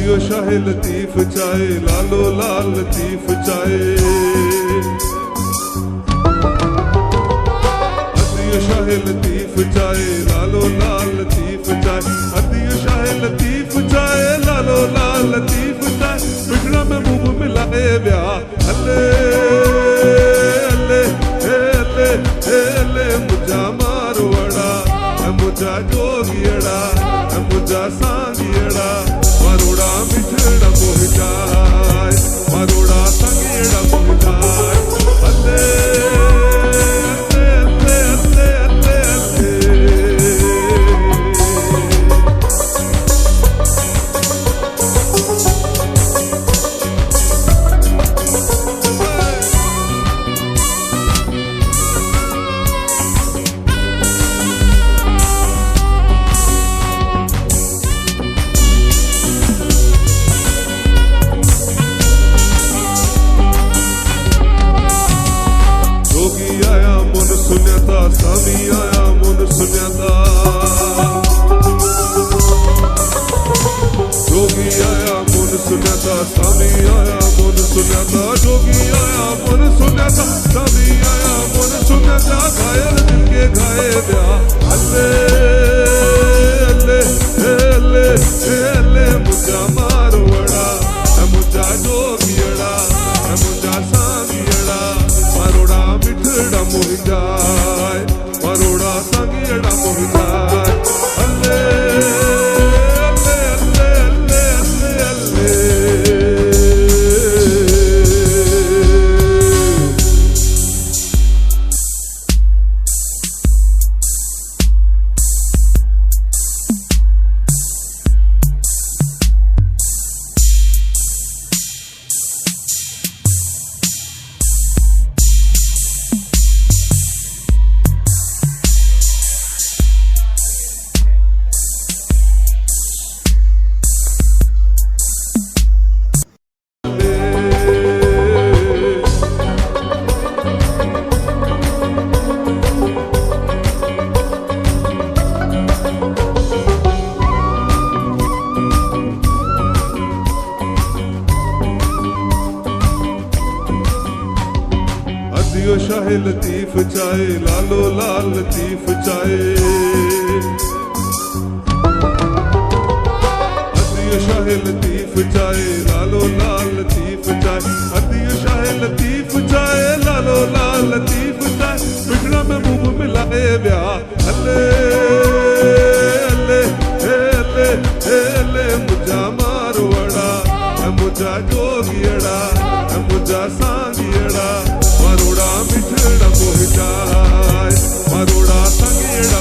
अदियो शाह लतीफ चाहे लालो लाल लतीफ चाहे अदियो शाह लतीफ चाहे लालो लाल लतीफ चाहे अदियो शाह लतीफ चाहे लालो लाल लतीफ चाहे पिछड़ा में मुंह मिलाए ब्याह अल्ले अल्ले अल्ले अल्ले मुझा मारवाड़ा मुझा जोगियड़ा मुझा सांगियड़ा मारोड़ा मिठड़ा मोहिताय मारोड़ा सांगियड़ा मोहिताय अल्ले अल्ले अल्ले अल्ले अल्ले सुन्याता स्वामी आया मुन सुन्याता जोगी आया मुन सुन्याता स्वामी आया मुन सुन्याता जोगी आया मुन सुन्याता स्वामी आया मुन सुन्याता घायल दिल के घाये ब्याह अल्ले अल्ले अल्ले अल्ले मुझा मारवाड़ा मुझा जोगियड़ा मुझा सांगियड़ा मारोड़ा मिठड़ा मोहिताय मारोड़ा सांगियड़ा मोहिताय अल्ले अल्ले अल्ले अल्ले अल्ले अदियो शाह लतीफ चाहे लालो लाल लतीफ चाहे अदियो शाह लतीफ चाहे लालो लाल लतीफ चाहे अदियो शाह लतीफ चाहे लालो लाल लतीफ चाहे पिछड़ा में मुंह मिलाए ब्याह अल्ले अल्ले अल्ले अल्ले मुझा मारवाड़ा मुझा जोगियड़ा मुझा सांगियड़ा मारोड़ा मिठड़ा मोहिताय मारोड़ा सांगियड़ा